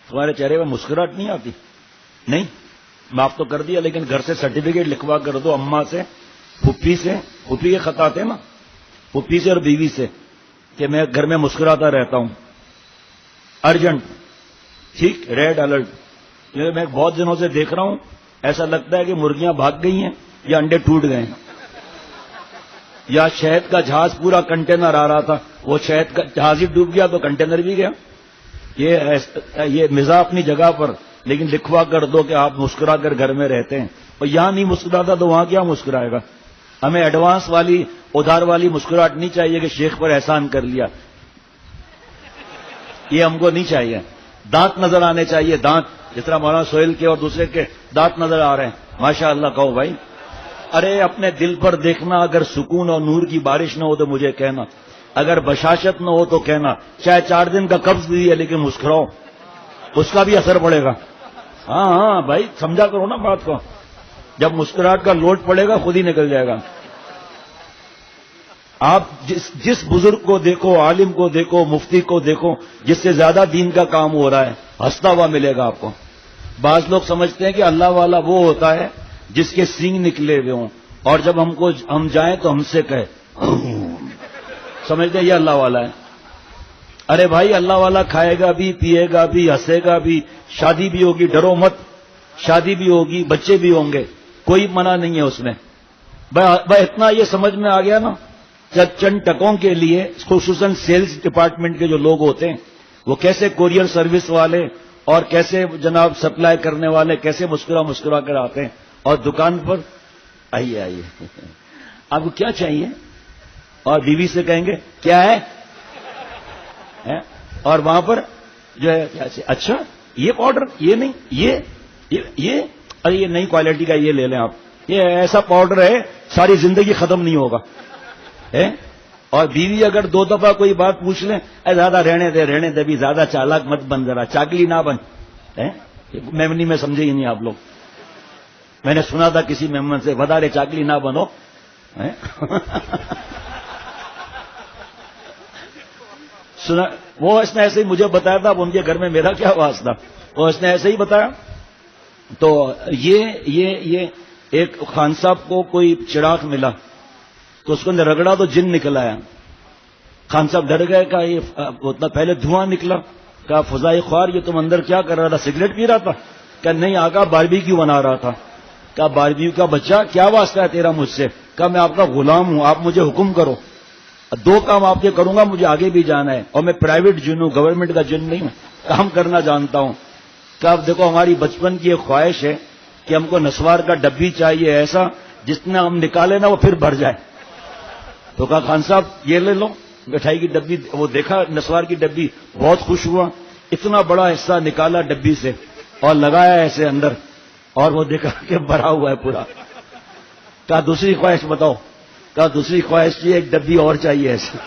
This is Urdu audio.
تمہارے چہرے میں مسکراہٹ نہیں آتی؟ نہیں، معاف تو کر دیا، لیکن گھر سے سرٹیفکیٹ لکھوا کر دو اماں سے، پھپھی سے، پھپھی کے خط آتے نا، پھپھی سے اور بیوی سے کہ میں گھر میں مسکراتا رہتا ہوں، ارجنٹ، ٹھیک، ریڈ الرٹ۔ میں بہت دنوں سے دیکھ رہا ہوں، ایسا لگتا ہے کہ مرغیاں بھاگ گئی ہیں یا انڈے ٹوٹ گئے ہیں، یا شہد کا جہاز پورا کنٹینر آ رہا تھا، وہ شہد کا جہاز ہی ڈوب گیا تو کنٹینر بھی گیا۔ یہ مزاح اپنی جگہ پر، لیکن لکھوا کر دو کہ آپ مسکرا کر گھر میں رہتے ہیں، اور یہاں نہیں مسکراتا تو وہاں کیا مسکرائے گا؟ ہمیں ایڈوانس والی، ادھار والی مسکراہٹ نہیں چاہیے کہ شیخ پر احسان کر لیا، یہ ہم کو نہیں چاہیے۔ دانت نظر آنے چاہیے، دانت، جس طرح مولانا سہیل کے اور دوسرے کے دانت نظر آ رہے ہیں، ماشاء اللہ کہو بھائی۔ ارے اپنے دل پر دیکھنا، اگر سکون اور نور کی بارش نہ ہو تو مجھے کہنا، اگر بشاشت نہ ہو تو کہنا، چاہے 4 دن کا قبض بھی ہے لیکن مسکراؤ، اس کا بھی اثر پڑے گا۔ ہاں ہاں بھائی، سمجھا کرو نا بات کو، جب مسکراہٹ کا لوٹ پڑے گا خود ہی نکل جائے گا۔ آپ جس بزرگ کو دیکھو، عالم کو دیکھو، مفتی کو دیکھو، جس سے زیادہ دین کا کام ہو رہا ہے، ہنستا ہوا ملے گا آپ کو۔ بعض لوگ سمجھتے ہیں کہ اللہ والا وہ ہوتا ہے جس کے سینگ نکلے ہوئے ہوں، اور جب ہم جائیں تو ہم سے کہے، سمجھتے ہیں یہ اللہ والا ہے۔ ارے بھائی، اللہ والا کھائے گا بھی، پیے گا بھی، ہنسے گا بھی، شادی بھی ہوگی، ڈرو مت، شادی بھی ہوگی، بچے بھی ہوں گے، کوئی منع نہیں ہے اس میں۔ بھائی اتنا یہ سمجھ میں آ گیا نا، چند ٹکوں کے لیے خصوصاً سیلز ڈپارٹمنٹ کے جو لوگ ہوتے ہیں، وہ کیسے کوریئر سروس والے اور کیسے جناب سپلائی کرنے والے کیسے مسکرا کر آتے ہیں، اور دکان پر آئیے آپ کو کیا چاہیے، اور بیوی سے کہیں گے کیا ہے، اور وہاں پر جو ہے اچھا یہ پاؤڈر، یہ نہیں، یہ ارے یہ نئی کوالٹی کا یہ لے لیں آپ، یہ ایسا پاؤڈر ہے ساری زندگی ختم نہیں ہوگا۔ اور بیوی اگر 2 دفعہ کوئی بات پوچھ لیں، اے زیادہ رہنے دے بھی، زیادہ چالاک مت بن، ذرا چاگلی نہ بن۔ میمنی میں سمجھے ہی نہیں آپ لوگ، میں نے سنا تھا کسی مہمان سے، بدارے چاگلی نہ بنو۔ سنا وہ، اس نے ایسے ہی مجھے بتایا تھا، اب ان کے گھر میں میرا کیا واسطہ، وہ اس نے ایسے ہی بتایا۔ تو یہ ایک خان صاحب کو کوئی چراغ ملا تو اس کو رگڑا تو جن نکل آیا۔ خان صاحب ڈر گئے، کہا یہ اتنا پہلے دھواں نکلا، کہا فضائی خوار یہ تم اندر کیا کر رہا تھا، سگریٹ پی رہا تھا؟ کہا نہیں آقا، باربیکیو بنا رہا تھا۔ کہا باربیکیو کا بچہ، کیا واسطہ ہے تیرا مجھ سے؟ کہا میں آپ کا غلام ہوں، آپ مجھے حکم کرو، 2 کام آپ کے کروں گا، مجھے آگے بھی جانا ہے، اور میں پرائیویٹ جن ہوں، گورنمنٹ کا جن نہیں ہوں، کام کرنا جانتا ہوں۔ کہ اب دیکھو ہماری بچپن کی ایک خواہش ہے کہ ہم کو نسوار کا ڈبی چاہیے ایسا جتنا ہم نکالے نا وہ پھر بھر جائے۔ تو کہا خان صاحب یہ لے لو مٹھائی کی ڈبی، وہ دیکھا نسوار کی ڈبی، بہت خوش ہوا، اتنا بڑا حصہ نکالا ڈبی سے اور لگایا ایسے اندر، اور وہ دیکھا کہ بھرا ہوا ہے پورا۔ کہا دوسری خواہش بتاؤ؟ کہا دوسری خواہش یہ ایک ڈبی اور چاہیے ایسے۔